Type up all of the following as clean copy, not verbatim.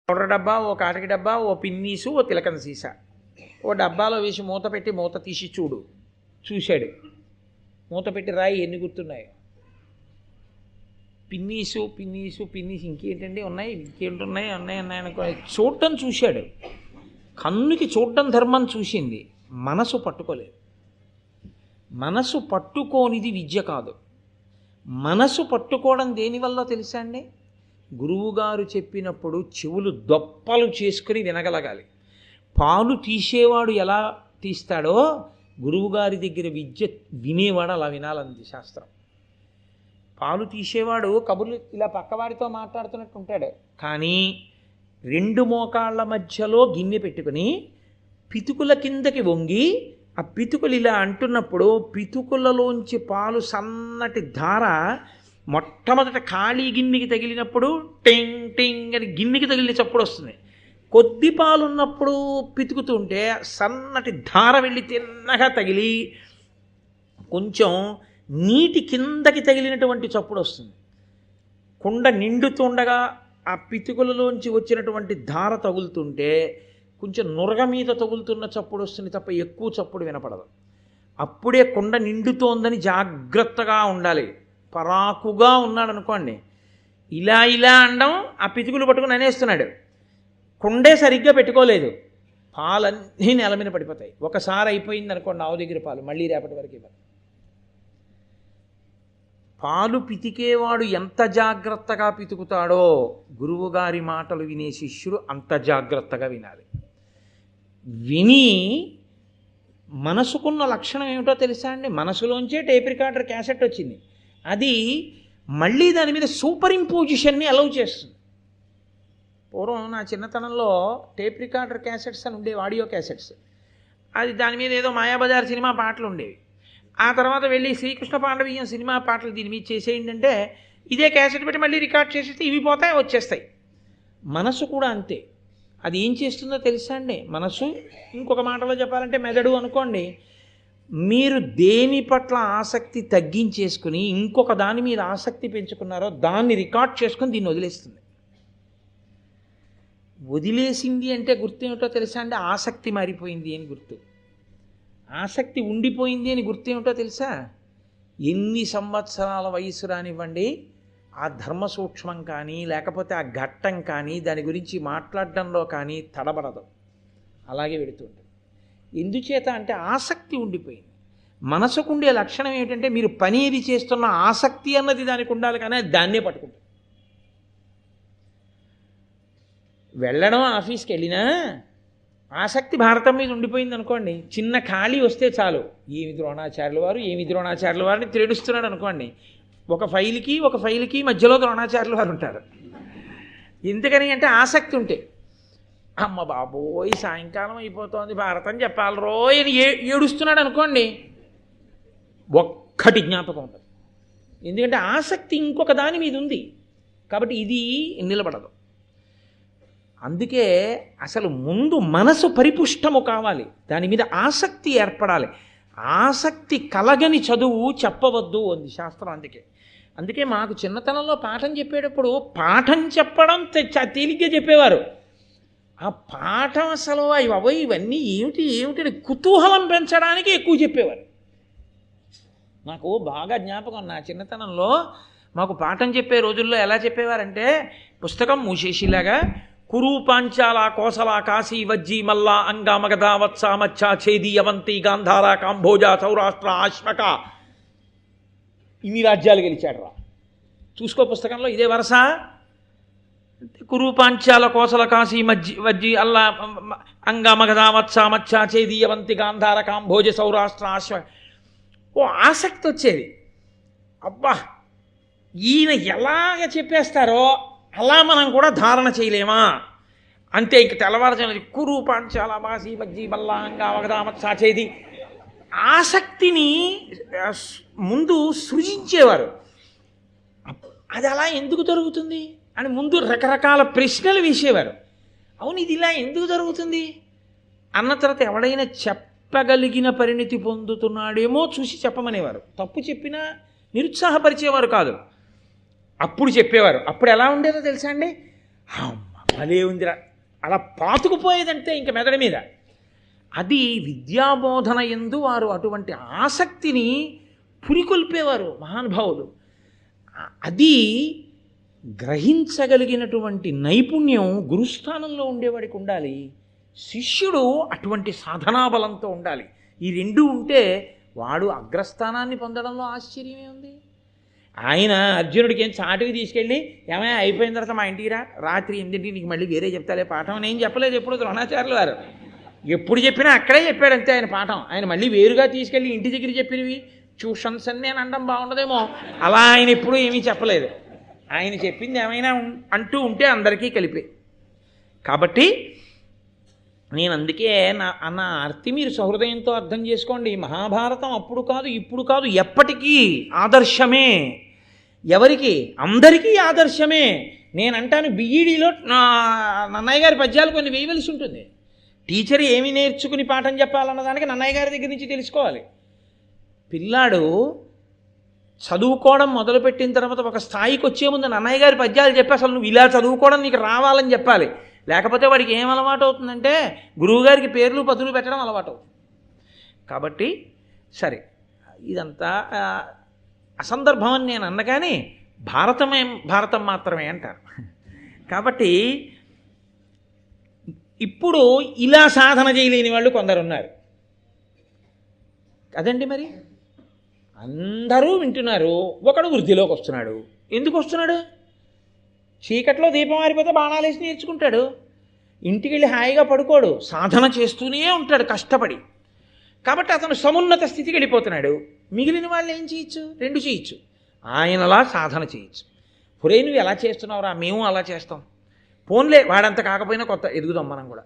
Powder డబ్బా, ఓ కాటకి డబ్బా, ఓ పిన్నీసు, ఓ తిలకన సీసా, ఓ డబ్బాలో వేసి మూత పెట్టి మూత తీసి చూశాడు. మూత పెట్టి రాయి ఎన్ని గుర్తున్నాయో. పిన్నీసు ఇంకేంటండి ఉన్నాయి, ఇంకేంటున్నాయి, అనుకో చూడటం చూశాడు. కన్నుకి చూడటం ధర్మం చూసింది, మనసు పట్టుకోలేదు. మనసు పట్టుకోనిది విద్య కాదు. మనసు పట్టుకోవడం దేనివల్ల తెలుసా అండి? గురువుగారు చెప్పినప్పుడు చెవులు దొప్పలు చేసుకుని వినగలగాలి. పాలు తీసేవాడు ఎలా తీస్తాడో గురువుగారి దగ్గర విద్య వినేవాడు అలా వినాలంది శాస్త్రం. పాలు తీసేవాడు కబుర్లు ఇలా పక్కవాడితో మాట్లాడుతున్నట్టు ఉంటాడు, కానీ 2 మోకాళ్ళ మధ్యలో గిన్నె పెట్టుకుని పితుకుల కిందకి వంగి ఆ పితుకులు ఇలా అంటున్నప్పుడు పితుకులలోంచి పాలు సన్నటి ధార మొట్టమొదట ఖాళీ గిన్నెకి తగిలినప్పుడు టింగ్ టింగ్ అని గిన్నెకి తగిలిన చప్పుడు వస్తుంది. కొద్ది పాలు ఉన్నప్పుడు పితుకుతుంటే సన్నటి ధార వెళ్ళి తిన్నగా తగిలి కొంచెం నీటి కిందకి తగిలినటువంటి చప్పుడు వస్తుంది. కుండ నిండుతుండగా ఆ పితుకులలోంచి వచ్చినటువంటి ధార తగులుతుంటే కొంచెం నురగ మీద తగులుతున్న చప్పుడు వస్తుంది తప్ప ఎక్కువ చప్పుడు వినపడదు. అప్పుడే కుండ నిండుతోందని జాగ్రత్తగా ఉండాలి. పరాకుగా ఉన్నాడు అనుకోండి, ఇలా అనడం ఆ పితుకులు పట్టుకుని అనేస్తున్నాడు, కుండే సరిగ్గా పెట్టుకోలేదు, పాలన్నీ నేల మీద పడిపోతాయి. ఒకసారి అయిపోయింది అనుకోండి ఆవు దగ్గర పాలు, మళ్ళీ రేపటి వరకు ఇవ్వాలి. పాలు పితికేవాడు ఎంత జాగ్రత్తగా పితుకుతాడో గురువుగారి మాటలు వినే శిష్యుడు అంత జాగ్రత్తగా వినాలి. విని మనసుకున్న లక్షణం ఏమిటో తెలుసా అండి? మనసులోంచే టేప్ రికార్డర్ క్యాసెట్ వచ్చింది, అది మళ్ళీ దాని మీద సూపర్ ఇంపోజిషన్ని అలౌ చేస్తుంది. పూర్వం నా చిన్నతనంలో టేప్ రికార్డర్ క్యాసెట్స్ అని ఉండేవి, ఆడియో క్యాసెట్స్. అది దాని మీద ఏదో మాయాబజార్ సినిమా పాటలు ఉండేవి. ఆ తర్వాత వెళ్ళి శ్రీకృష్ణ పాండవీయం సినిమా పాటలు దీని మీద చేసేయండి అంటే ఇదే క్యాసెట్ పెట్టి మళ్ళీ రికార్డ్ చేసేస్తే ఇవి పోతాయి, వచ్చేస్తాయి. మనసు కూడా అంతే. అది ఏం చేస్తుందో తెలుసా అండి? మనసు, ఇంకొక మాటలో చెప్పాలంటే మెదడు అనుకోండి, మీరు దేని పట్ల ఆసక్తి తగ్గించేసుకుని ఇంకొక దాని మీద ఆసక్తి పెంచుకున్నారో దాన్ని రికార్డ్ చేసుకుని దీన్ని వదిలేస్తుంది. వదిలేసింది అంటే గుర్తు ఏమిటో తెలుసా అండి? ఆసక్తి మారిపోయింది అని గుర్తు. ఆసక్తి ఉండిపోయింది అని గుర్తు ఏమిటో తెలుసా? ఎన్ని సంవత్సరాల వయసు రానివ్వండి, ఆ ధర్మ సూక్ష్మం కానీ లేకపోతే ఆ ఘట్టం కానీ దాని గురించి మాట్లాడడంలో కానీ తడబడదు, అలాగే వెడుతుంటుంది. ఎందుచేత అంటే ఆసక్తి ఉండిపోయింది. మనసుకుండే లక్షణం ఏమిటంటే మీరు పని ఏది చేస్తున్న ఆసక్తి అన్నది దానికి ఉండాలి, కానీ దాన్నే పట్టుకుంటుంది. వెళ్ళడం ఆఫీస్కి వెళ్ళినా ఆసక్తి భారతం మీద ఉండిపోయింది అనుకోండి, చిన్న ఖాళీ వస్తే చాలు ఏమి ద్రోణాచార్యుల వారు అని తేడుస్తున్నాడు అనుకోండి, ఒక ఫైల్కి మధ్యలో ద్రోణాచార్యుల వారు ఉంటారు. ఎందుకని అంటే ఆసక్తి ఉంటే, అమ్మ బాబోయ్ సాయంకాలం అయిపోతుంది భారతం చెప్పాలి రోయ్ అని ఏడుస్తున్నాడు అనుకోండి, ఒక్కటి జ్ఞాపకం ఉంటుంది. ఎందుకంటే ఆసక్తి ఇంకొక దాని మీద ఉంది కాబట్టి ఇది నిలబడదు. అందుకే అసలు ముందు మనసు పరిపుష్టము కావాలి, దాని మీద ఆసక్తి ఏర్పడాలి. ఆసక్తి కలగని చదువు చెప్పవద్దు అంది శాస్త్రం. అందుకే మాకు చిన్నతనంలో పాఠం చెప్పేటప్పుడు పాఠం చెప్పడం తేలిగ్గా చెప్పేవారు. ఆ పాఠం అసలు ఇవన్నీ ఏమిటి కుతూహలం పెంచడానికి ఎక్కువ చెప్పేవారు. నాకు బాగా జ్ఞాపకం, నా చిన్నతనంలో మాకు పాఠం చెప్పే రోజుల్లో ఎలా చెప్పేవారంటే, పుస్తకం మూసేసిలాగా కురు పాంచాల కోసల కాశీ వజ్జీ మల్లా అంగా మగధ వత్స మచ్చ ఛేది అవంతి గాంధార కాంభోజ సౌరాష్ట్ర అశ్మక, ఇన్ని రాజ్యాలు గెలిచాడు రా. చూసుకో పుస్తకంలో ఇదే వరుస. కురు పాంచాల కోసల కాశీ వజ్జీ అల్లా అంగా మగధ వత్స మచ్చ ఛేది అవంతి గాంధార కాంభోజ సౌరాష్ట్ర అశ్మక. ఓ ఆసక్తి వచ్చేది. అబ్బా ఈయన ఎలాగ చెప్పేస్తారో అలా మనం కూడా ధారణ చేయలేమా? అంతే. ఇంక తెల్లవారుజామున కురు పాంచాల బాసి వజ్జీ బల్లాంగా మగధామత్ సాచేది ఆసక్తిని ముందు సృజించేవారు. అది అలా ఎందుకు జరుగుతుంది అని ముందు రకరకాల ప్రశ్నలు వేసేవారు. అవును ఇది ఇలా ఎందుకు జరుగుతుంది అన్న తర్వాత ఎవడైనా చెప్పగలిగిన పరిణితి పొందుతున్నాడేమో చూసి చెప్పమనేవారు. తప్పు చెప్పినా నిరుత్సాహపరిచేవారు కాదు, అప్పుడు చెప్పేవారు. అప్పుడు ఎలా ఉండేదో తెలుసా అండి? అమ్మ భలే ఉందిరా అలా పాతుకుపోయేదంటే ఇంక మెదడు మీద. అది విద్యాబోధన యందు వారు అటువంటి ఆసక్తిని పురికొల్పేవారు మహానుభావులు. అది గ్రహించగలిగినటువంటి నైపుణ్యం గురుస్థానంలో ఉండేవాడికి ఉండాలి. శిష్యుడు అటువంటి సాధనాబలంతో ఉండాలి. ఈ రెండు ఉంటే వాడు అగ్రస్థానాన్ని పొందడంలో ఆశ్చర్యమే ఉంది. ఆయన అర్జునుడికి ఏం చాటుకి తీసుకెళ్ళి ఏమైనా అయిపోయిన తర్వాత మా ఇంటికి రాత్రి 8ంటికి నీకు మళ్ళీ వేరే చెప్తాలే పాఠం నేను చెప్పలేదు ఎప్పుడు. ద్రోణాచార్యులు వారు ఎప్పుడు చెప్పినా అక్కడే చెప్పాడంతే ఆయన పాఠం. ఆయన మళ్ళీ వేరుగా తీసుకెళ్ళి ఇంటి దగ్గర చెప్పినవి ట్యూషన్స్ అని నేను అనడం బాగుండదేమో, అలా ఆయన ఎప్పుడూ ఏమీ చెప్పలేదు. ఆయన చెప్పింది ఏమైనా అంటూ ఉంటే అందరికీ కలిపే. కాబట్టి నేను అందుకే నా అర్థి మీరు సహృదయంతో అర్థం చేసుకోండి. మహాభారతం అప్పుడు కాదు ఇప్పుడు కాదు ఎప్పటికీ ఆదర్శమే. ఎవరికి? అందరికీ ఆదర్శమే. నేను అంటాను బిఈడిలో నన్నయ్య గారి పద్యాలు కొన్ని వేయవలసి ఉంటుంది. టీచర్ ఏమి నేర్చుకుని పాఠం చెప్పాలన్న దానికి నన్నయ్య గారి దగ్గర నుంచి తెలుసుకోవాలి. పిల్లాడు చదువుకోవడం మొదలుపెట్టిన తర్వాత ఒక స్థాయికి వచ్చే ముందు నన్నయ్య గారి పద్యాలు చెప్పి అసలు నువ్వు ఇలా చదువుకోవడం నీకు రావాలని చెప్పాలి. లేకపోతే వాడికి ఏం అలవాటు అవుతుందంటే గురువుగారికి పేర్లు పదులు పెట్టడం అలవాటు అవుతుంది. కాబట్టి సరే ఇదంతా అసందర్భం అని నేను అన్న, కానీ భారతం మాత్రమే అంటారు. కాబట్టి ఇప్పుడు ఇలా సాధన చేయలేని వాళ్ళు కొందరు ఉన్నారు కదండి. మరి అందరూ వింటున్నారు, ఒకడు వృద్ధిలోకి వస్తున్నాడు. ఎందుకు వస్తున్నాడు? చీకట్లో దీపం ఆరిపోతే బాణాలేసి నేర్చుకుంటాడు. ఇంటికి వెళ్ళి హాయిగా పడుకోడు, సాధన చేస్తూనే ఉంటాడు కష్టపడి. కాబట్టి అతను సమున్నత స్థితికి వెళ్ళిపోతున్నాడు. మిగిలిన వాళ్ళు ఏం చేయొచ్చు? రెండు చేయొచ్చు. ఆయనలా సాధన చేయొచ్చు. పురే నువ్వు ఎలా చేస్తున్నావురా, మేము అలా చేస్తాం. పోన్లే వాడంత కాకపోయినా కొత్త ఎదుగుదాం మనం కూడా.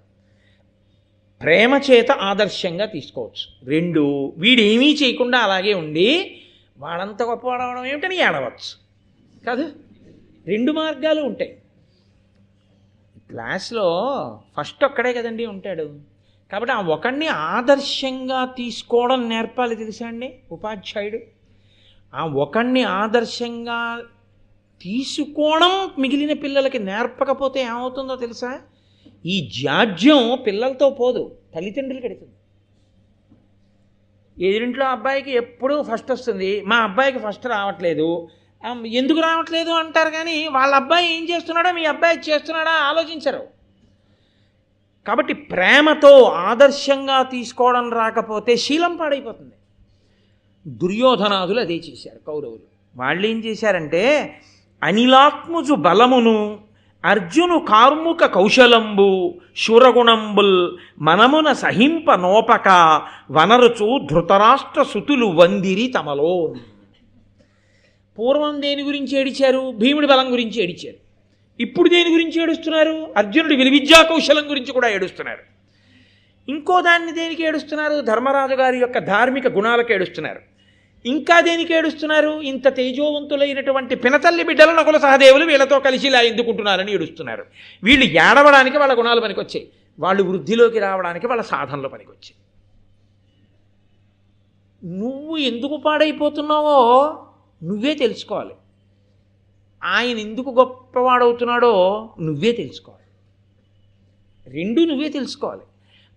ప్రేమ చేత ఆదర్శంగా తీసుకోవచ్చు. రెండు, వీడేమీ చేయకుండా అలాగే ఉండి వాడంత గొప్పవాడవడం ఏమిటని ఏడవచ్చు కాదు. రెండు మార్గాలు ఉంటాయి. క్లాస్లో ఫస్ట్ ఒక్కడే కదండి ఉంటాడు. కాబట్టి ఆ ఒకడిని ఆదర్శంగా తీసుకోవడం నేర్పాలి తెలుసా అండి ఉపాధ్యాయుడు. ఆ ఒకడిని ఆదర్శంగా తీసుకోవడం మిగిలిన పిల్లలకి నేర్పకపోతే ఏమవుతుందో తెలుసా? ఈ జాడ్యం పిల్లలతో పోదు, తల్లిదండ్రులకి ఎడుతుంది. ఎదురింట్లో అబ్బాయికి ఎప్పుడూ ఫస్ట్ వస్తుంది, మా అబ్బాయికి ఫస్ట్ రావట్లేదు. ఎందుకు రావట్లేదు అంటారు, కానీ వాళ్ళ అబ్బాయి ఏం చేస్తున్నాడో మీ అబ్బాయి చేస్తున్నాడా ఆలోచించరు. కాబట్టి ప్రేమతో ఆదర్శంగా తీసుకోవడం రాకపోతే శీలం పాడైపోతుంది. దుర్యోధనాదులు అదే చేశారు. కౌరవులు వాళ్ళు ఏం చేశారంటే అనిలాత్ముజు బలమును అర్జును కార్ముక కౌశలంబు శూరగుణంబుల్ మనమున సహింప నోపక వనరుచు ధృతరాష్ట్ర సుతులు వందిరి తమలో. పూర్వం దేని గురించి ఏడిచారు? భీముడి బలం గురించి ఏడిచారు. ఇప్పుడు దేని గురించి ఏడుస్తున్నారు? అర్జునుడి విలువిద్యా కౌశలం గురించి కూడా ఏడుస్తున్నారు. ఇంకో దాన్ని దేనికి ఏడుస్తున్నారు? ధర్మరాజు గారి యొక్క ధార్మిక గుణాలకు ఏడుస్తున్నారు. ఇంకా దేనికి ఏడుస్తున్నారు? ఇంత తేజోవంతులైనటువంటి పినతల్లి బిడ్డలు నకుల సహదేవులు వీళ్ళతో కలిసి ఇలా ఎందుకుంటున్నారని ఏడుస్తున్నారు. వీళ్ళు ఏడవడానికి వాళ్ళ గుణాలు పనికొచ్చాయి, వాళ్ళు వృద్ధిలోకి రావడానికి వాళ్ళ సాధనలో పనికొచ్చాయి. నువ్వు ఎందుకు పాడైపోతున్నావో నువ్వే తెలుసుకోవాలి. ఆయన ఎందుకు గొప్పవాడవుతున్నాడో నువ్వే తెలుసుకోవాలి. రెండు నువ్వే తెలుసుకోవాలి.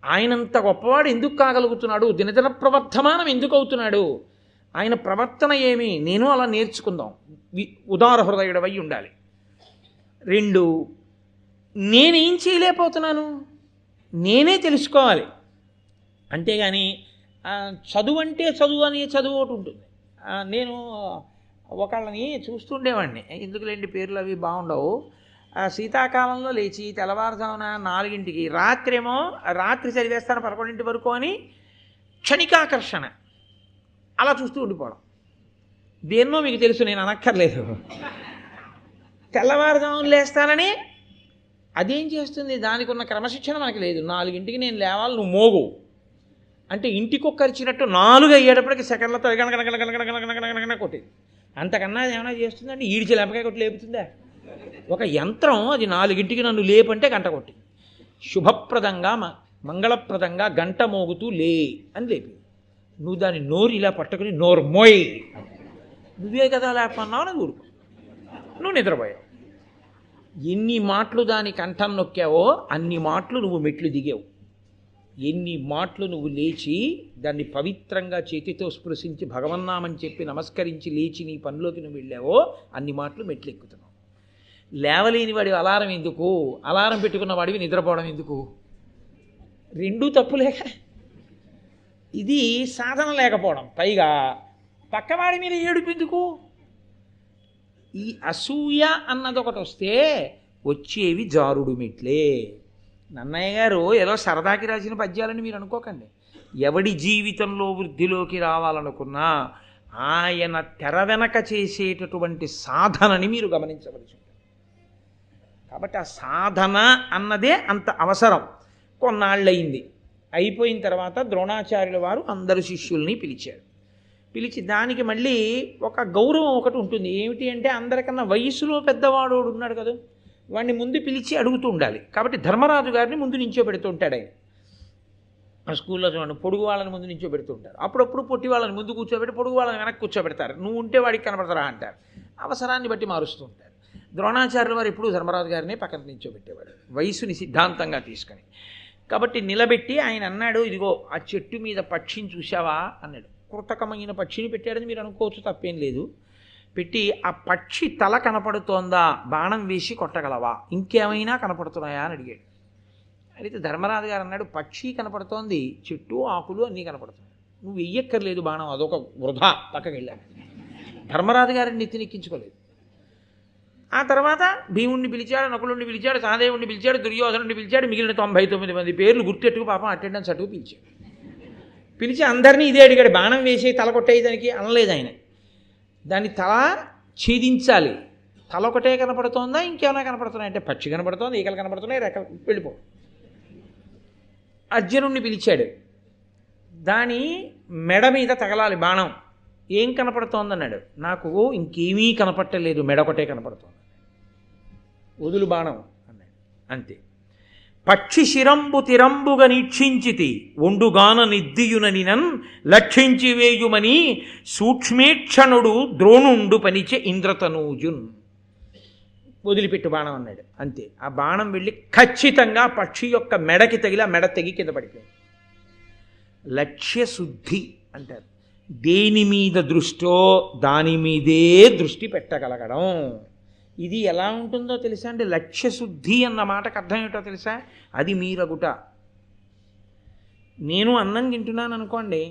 ఆయనంత గొప్పవాడు ఎందుకు కాగలుగుతున్నాడు? దినదిన ప్రవర్ధమానం ఎందుకు అవుతున్నాడు? ఆయన ప్రవర్తన ఏమి? నేను అలా నేర్చుకుందాం. ఉదార హృదయుడవై ఉండాలి. రెండు, నేనేం చేయలేకపోతున్నాను నేనే తెలుసుకోవాలి. అంతేగాని చదువు అంటే చదువు అనే చదువు ఒకటి ఉంటుంది. నేను ఒకళ్ళని చూస్తుండేవాడిని, ఎందుకులేండి పేర్లు అవి బాగుండవు. శీతాకాలంలో లేచి తెల్లవారుజామున 4ంటికి రాత్రి చదివేస్తాను 11 వరకు అని క్షణికాకర్షణ అలా చూస్తూ ఉండిపోవడం. దేన్నో మీకు తెలుసు, నేను అనక్కర్లేదు. తెల్లవారుజామున లేస్తానని అదేం చేస్తుంది? దానికి ఉన్న క్రమశిక్షణ మనకి లేదు. 4ంటికి నేను లేవాలి, నువ్వు మోగు అంటే ఇంటికి ఒక్కరిచినట్టు 4 అయ్యేటప్పటికి సెకండ్లతో గణగణ కొట్టేది. అంతకన్నా అది ఏమైనా చేస్తుందండి? ఈడిచి లెంపకాయ కొట్టి లేపుతుందా? ఒక యంత్రం అది 4ంటికి నన్ను లేపంటే గంట కొట్టి శుభప్రదంగా మంగళప్రదంగా గంట మోగుతూ లే అని లేపి, నువ్వు దాన్ని నోరు ఇలా పట్టుకుని నోరు మోయ్, నువ్వే కదా లేపన్నావు అని ఊరుకో, నువ్వు నిద్రపోయావు. ఎన్ని మాటలు దాని కంఠం నొక్కావో అన్ని మాటలు నువ్వు మెట్లు దిగావు. ఎన్ని మాటలు నువ్వు లేచి దాన్ని పవిత్రంగా చేతితో స్పృశించి భగవన్నామని చెప్పి నమస్కరించి లేచి నీ పనిలోకి నువ్వు వెళ్ళావో అన్ని మాటలు మెట్లు ఎక్కుతున్నావు. లేవలేని వాడి అలారం ఎందుకు, అలారం పెట్టుకున్న వాడివి నిద్రపోవడం ఎందుకు? రెండూ తప్పులేక. ఇది సాధన లేకపోవడం, పైగా పక్కవాడి మీద ఏడుపు ఎందుకు? ఈ అసూయ అన్నది ఒకటి వస్తే వచ్చేవి జారుడు మెట్లే. నన్నయ్య గారు ఏదో సరదాకి రాసిన పద్యాలని మీరు అనుకోకండి. ఎవడి జీవితంలో వృద్ధిలోకి రావాలనుకున్నా ఆయన తెర వెనక చేసేటటువంటి సాధనని మీరు గమనించవలసి ఉంటుంది. కాబట్టి ఆ సాధన అన్నదే అంత అవసరం. కొన్నాళ్ళయింది. అయిపోయిన తర్వాత ద్రోణాచార్యుల వారు అందరు శిష్యుల్ని పిలిచారు. పిలిచి దానికి మళ్ళీ ఒక గౌరవం ఒకటి ఉంటుంది. ఏమిటి అంటే అందరికన్నా వయసులో పెద్దవాడు ఉన్నాడు కదా, వాడిని ముందు పిలిచి అడుగుతూ ఉండాలి. కాబట్టి ధర్మరాజు గారిని ముందు నించోబెడుతూ ఉంటాడు ఆయన. ఆ స్కూల్లో చూడండి, పొడుగు వాళ్ళని ముందు నించోబెడుతూ ఉంటారు. అప్పుడప్పుడు పొట్టి వాళ్ళని ముందు కూర్చోబెట్టి పొడుగు వాళ్ళని వెనక్కి కూర్చోబెడతారు. నువ్వు ఉంటే వాడికి కనపడతారా అంటారు. అవసరాన్ని బట్టి మారుస్తూ ఉంటారు. ద్రోణాచార్యుల వారు ఎప్పుడూ ధర్మరాజు గారిని పక్కన నించోబెట్టేవాడు, వయసుని సిద్ధాంతంగా తీసుకొని. కాబట్టి నిలబెట్టి ఆయన అన్నాడు, ఇదిగో ఆ చెట్టు మీద పక్షిని చూశావా అన్నాడు. కృతకమైన పక్షిని పెట్టాడని మీరు అనుకోవచ్చు, తప్పేం లేదు. పెట్టి ఆ పక్షి తల కనపడుతోందా, బాణం వేసి కొట్టగలవా, ఇంకేమైనా కనపడుతున్నాయా అని అడిగాడు. అయితే ధర్మరాజు గారు అన్నాడు, పక్షి కనపడుతోంది, చెట్టు ఆకులు అన్నీ కనపడుతున్నాయి, నువ్వు వెయ్యక్కర్లేదు బాణం, అదొక వృధా, పక్కకి వెళ్ళాడు. ధర్మరాజు గారిని నెత్తినెక్కించుకోలేదు. ఆ తర్వాత భీముడిని పిలిచాడు, నకులుడిని పిలిచాడు, సహదేవుడిని పిలిచాడు, దుర్యోధనుడిని పిలిచాడు, మిగిలిన 99 మంది పేర్లు గుర్తెట్టుకు పాపం అటెండెన్స్ అటుకు పిలిచాడు. పిలిచి అందరినీ ఇదే అడిగాడు, బాణం వేసి తల కొట్టేదానికి అనలేదు ఆయన. దాన్ని తల ఛేదించాలి. తల ఒకటే కనపడుతోందా, ఇంకేమైనా కనపడుతున్నాయి అంటే పక్షి కనపడుతోంది, ఈకలు కనపడుతున్నాయి, రెక్కలు, వెళ్ళిపో. అర్జునుడిని పిలిచాడు, దాని మెడ మీద తగలాలి బాణం, ఏం కనపడుతోందన్నాడు. నాకు ఇంకేమీ కనపట్టలేదు, మెడ ఒకటే కనపడుతోంది, వదులు బాణం అన్నాడు. అంతే. పక్షి శిరంబు తిరంబుగా నీక్షించితి ఒండుగాన నిద్దియుననినన్ లక్షించి వేయుమని సూక్ష్మేక్షణుడు ద్రోణుండు పనిచే ఇంద్రతనూజున్. వదిలిపెట్టు బాణం అన్నాడు. అంతే. ఆ బాణం వెళ్ళి ఖచ్చితంగా పక్షి యొక్క మెడకి తగిలి ఆ మెడ తెగి కింద పడిపోయింది. లక్ష్యశుద్ధి అంటారు. దేని మీద దృష్టో దాని మీదే దృష్టి పెట్టగలగడం. ఇది ఎలా ఉంటుందో తెలుసా అంటే, లక్ష్యశుద్ధి అన్న మాటకు అర్థం ఏమిటో తెలుసా? అది మీరగుట. నేను అన్నం తింటున్నాను అనుకోండి,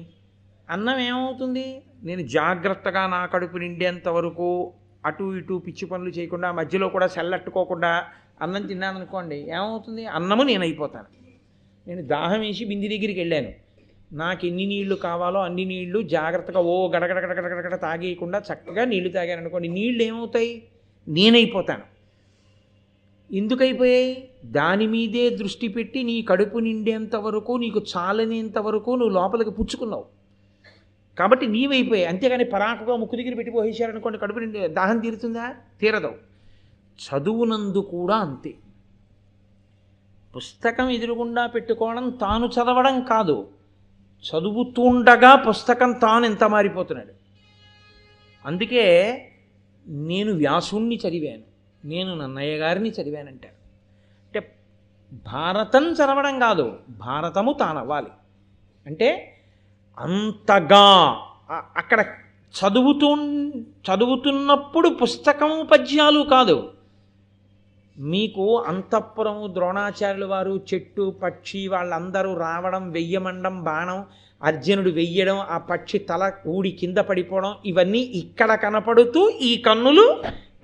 అన్నం ఏమవుతుంది? నేను జాగ్రత్తగా నా కడుపు నిండేంత వరకు అటు ఇటు పిచ్చి పనులు చేయకుండా, మధ్యలో కూడా సెల్లట్టుకోకుండా అన్నం తిన్నాను అనుకోండి, ఏమవుతుంది? అన్నము నేను అయిపోతాను. నేను దాహం వేసి బింది దగ్గరికి వెళ్ళాను, నాకు ఎన్ని నీళ్లు కావాలో అన్ని నీళ్లు జాగ్రత్తగా గడగడగడగడగడ తాగేయకుండా చక్కగా నీళ్లు తాగాను అనుకోండి, నీళ్ళు ఏమవుతాయి? నేనైపోతాను. ఎందుకైపోయాయి? దాని మీదే దృష్టి పెట్టి నీ కడుపు నిండేంత వరకు, నీకు చాలనేంత వరకు నువ్వు లోపలికి పుచ్చుకున్నావు కాబట్టి నీవైపోయాయి. అంతేగాని పరాకుగా ముక్కు దగ్గర పెట్టి పోసేశారనుకోండి, కడుపు నిండి దాహం తీరుతుందా? తీరదు. చదువునందు కూడా అంతే. పుస్తకం ఎదురుగుండా పెట్టుకోవడం తాను చదవడం కాదు, చదువుతుండగా పుస్తకం తాను ఎంత మారిపోతున్నాడు. అందుకే నేను వ్యాసుణ్ణి చదివాను, నేను నన్నయ్య గారిని చదివానంటారు. అంటే భారతం చదవడం కాదు, భారతము తానవ్వాలి. అంటే అంతగా అక్కడ చదువుతున్నప్పుడు పుస్తకము పద్యాలు కాదు, మీకు అంతఃపురము, ద్రోణాచార్యుల వారు, చెట్టు, పక్షి వాళ్ళందరూ రావడం, వెయ్యమండం బాణం, అర్జునుడు వెయ్యడం, ఆ పక్షి తల ఊడి కింద పడిపోవడం, ఇవన్నీ ఇక్కడ కనపడుతూ ఈ కన్నులు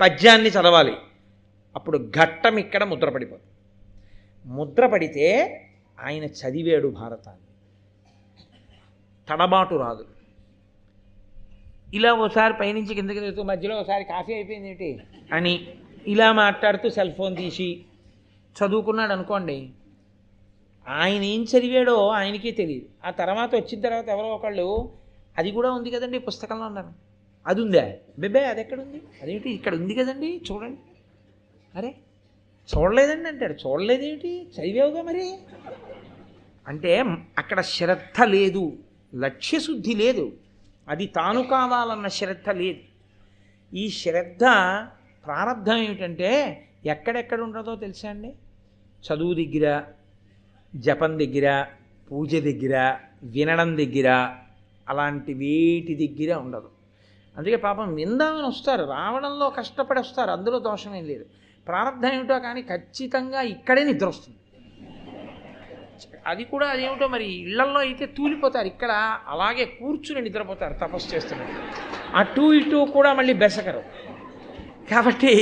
పద్యాన్ని చదవాలి. అప్పుడు ఘట్టం ఇక్కడ ముద్రపడిపోతుంది. ముద్రపడితే ఆయన చదివాడు భారతాన్ని, తడబాటు రాదు. ఇలా ఓసారి పైనుంచి కిందకి దిగుతూ మధ్యలో ఒకసారి కాఫీ అయిపోయింది ఏంటి అని ఇలా మాట్లాడుతూ సెల్ ఫోన్ తీసి చదువుకున్నాడు అనుకోండి, ఆయన ఏం చదివాడో ఆయనకే తెలియదు. ఆ తర్వాత వచ్చిన తర్వాత ఎవరో ఒకళ్ళు అది కూడా ఉంది కదండి పుస్తకంలో అన్నారు, అది ఉందా బెబ్బే, అది ఎక్కడుంది, అదేమిటి ఇక్కడ ఉంది కదండి చూడండి, అరే చూడలేదండి అంటాడు. చూడలేదేమిటి, చదివావుగా మరి అంటే అక్కడ శ్రద్ధ లేదు, లక్ష్యశుద్ధి లేదు, అది తాను కావాలన్న శ్రద్ధ లేదు. ఈ శ్రద్ధ ప్రారంధం ఏమిటంటే ఎక్కడెక్కడ ఉండదో తెలుసా అండి? చదువు దగ్గర, జపం దగ్గర, పూజ దగ్గర, వినడం దగ్గర, అలాంటి వేటి దగ్గర ఉండదు. అందుకే పాపం విందామని వస్తారు, రావడంలో కష్టపడి వస్తారు, అందులో దోషమేం లేదు. ప్రారంభం ఏమిటో కానీ ఖచ్చితంగా ఇక్కడే నిద్ర వస్తుంది. అది కూడా అదేమిటో మరి ఇళ్లల్లో అయితే తూలిపోతారు, ఇక్కడ అలాగే కూర్చుని నిద్రపోతారు తపస్సు చేస్తున్నారు. అటు ఇటు కూడా మళ్ళీ బెసకరు. కాబట్టి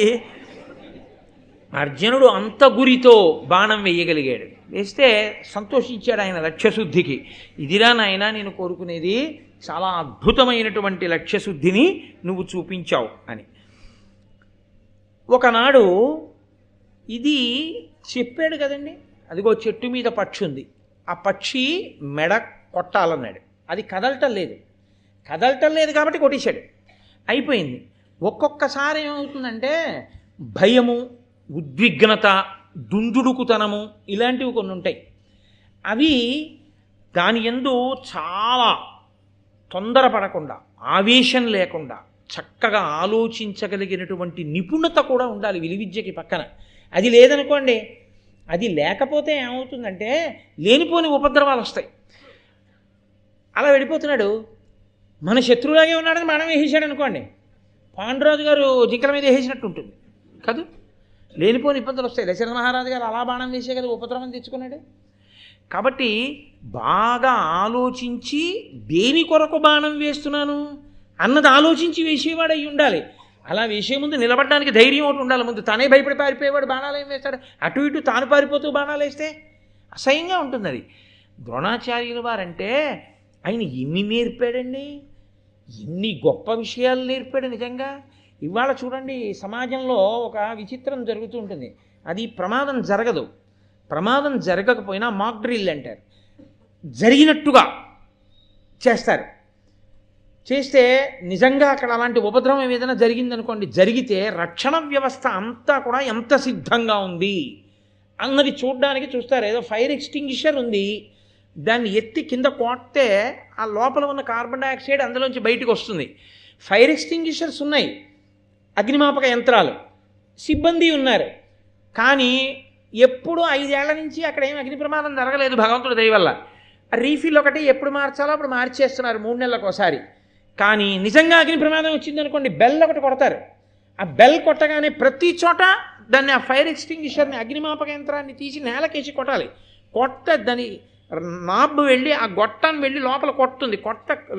అర్జునుడు అంత గురితో బాణం వేయగలిగాడు. వేస్తే సంతోషించాడు ఆయన లక్ష్యశుద్ధికి. ఇదిరా నాయన నేను కోరుకునేది, చాలా అద్భుతమైనటువంటి లక్ష్యశుద్ధిని నువ్వు చూపించావు అని. ఒకనాడు ఇది చెప్పాడు కదండి, అదిగో చెట్టు మీద పక్షి ఉంది, ఆ పక్షి మెడ కొట్టాలన్నాడు. అది కదలటం లేదు కాబట్టి కొట్టేశాడు, అయిపోయింది. ఒక్కొక్కసారి ఏమవుతుందంటే భయము, ఉద్విగ్నత, దుందుడుకుతనము ఇలాంటివి కొన్ని ఉంటాయి. అవి దాని యందు చాలా తొందరపడకుండా, ఆవేశం లేకుండా చక్కగా ఆలోచించగలిగినటువంటి నిపుణత కూడా ఉండాలి విలువిద్యకి పక్కన. అది లేదనుకోండి, అది లేకపోతే ఏమవుతుందంటే లేనిపోని ఉపద్రవాలు వస్తాయి. అలా వెళ్ళిపోతున్నాడు, మన శత్రువులాగే ఉన్నాడని మనం వేసేసాడు అనుకోండి, పాండురాజు గారు జింకల మీద వేసేసినట్టు ఉంటుంది కాదు, లేనిపోని ఇబ్బందులు వస్తాయి. దశరథ మహారాజు గారు అలా బాణం వేసే కదా ఉపద్రవం తెచ్చుకున్నాడు. కాబట్టి బాగా ఆలోచించి దేని కొరకు బాణం వేస్తున్నాను అన్నది ఆలోచించి వేసేవాడు అయి ఉండాలి. అలా వేసే ముందు నిలబడడానికి ధైర్యం ఒకటి ఉండాలి. ముందు తనే భయపడి పారిపోయేవాడు బాణాలు ఏం వేస్తాడు? అటు ఇటు తాను పారిపోతూ బాణాలు వేస్తే అసహ్యంగా ఉంటుంది. అది ద్రోణాచార్యుల వారంటే ఆయన ఎన్ని నేర్పాడండి, ఎన్ని గొప్ప విషయాలు నేర్పాడు నిజంగా. ఇవాళ చూడండి, సమాజంలో ఒక విచిత్రం జరుగుతూ ఉంటుంది. అది ప్రమాదం జరగదు, ప్రమాదం జరగకపోయినా మాక్ డ్రిల్ అంటారు, జరిగినట్టుగా చేస్తారు. చేస్తే నిజంగా అక్కడ అలాంటి ఉపద్రవం ఏదైనా జరిగిందనుకోండి, జరిగితే రక్షణ వ్యవస్థ అంతా కూడా ఎంత సిద్ధంగా ఉంది అన్నది చూడడానికి చూస్తారు. ఏదో ఫైర్ ఎక్స్టింగ్విషర్ ఉంది, దాన్ని ఎత్తి కింద కొడితే ఆ లోపల ఉన్న కార్బన్ డైఆక్సైడ్ అందులోంచి బయటకు వస్తుంది. ఫైర్ ఎక్స్టింగ్విషర్స్ ఉన్నాయి, అగ్నిమాపక యంత్రాలు, సిబ్బంది ఉన్నారు. కానీ ఎప్పుడు 5 ఏళ్ల నుంచి అక్కడ ఏం అగ్ని ప్రమాదం జరగలేదు భగవంతుడి దయ వల్ల. రీఫిల్ ఒకటి ఎప్పుడు మార్చాలో అప్పుడు మార్చేస్తున్నారు 3 నెలలకు ఒకసారి. కానీ నిజంగా అగ్ని ప్రమాదం వచ్చిందనుకోండి, బెల్ ఒకటి కొడతారు. ఆ బెల్ కొట్టగానే ప్రతి చోట దాన్ని, ఆ ఫైర్ ఎక్స్టింగ్విషర్ని, అగ్నిమాపక యంత్రాన్ని తీసి నేలకేసి కొట్టాలి. దాని నాబ్ వెళ్ళి ఆ గొట్టాన్ని వెళ్ళి లోపల కొడుతుంది.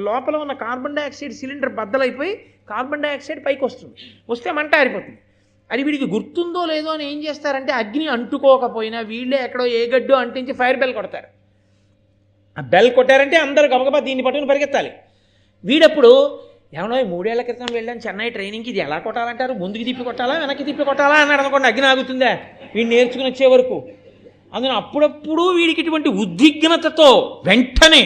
లోపల ఉన్న కార్బన్ డైఆక్సైడ్ సిలిండర్ బద్దలైపోయి కార్బన్ డైఆక్సైడ్ పైకి వస్తుంది. వస్తే మంట ఆరిపోతుంది. అది వీడికి గుర్తుందో లేదో అని ఏం చేస్తారంటే, అగ్ని అంటుకోకపోయినా వీళ్ళే ఎక్కడో ఏ గడ్డో అంటించి ఫైర్ బెల్ కొడతారు. ఆ బెల్ కొట్టారంటే అందరూ గబగబా దీన్ని పట్టుకుని పరిగెత్తాలి. వీడప్పుడు ఏమన్నా 3 ఏళ్ల క్రితం వెళ్ళాను చెన్నై ట్రైనింగ్కి, ఇది ఎలా కొట్టాలంటారు, ముందుకు తిప్పి కొట్టాలా వెనక్కి తిప్పి కొట్టాలా అన్నాడు అనుకోండి, అగ్ని ఆగుతుందా వీడు నేర్చుకుని వచ్చే వరకు. అందులో అప్పుడప్పుడు వీడికి ఇటువంటి ఉద్విగ్నతతో వెంటనే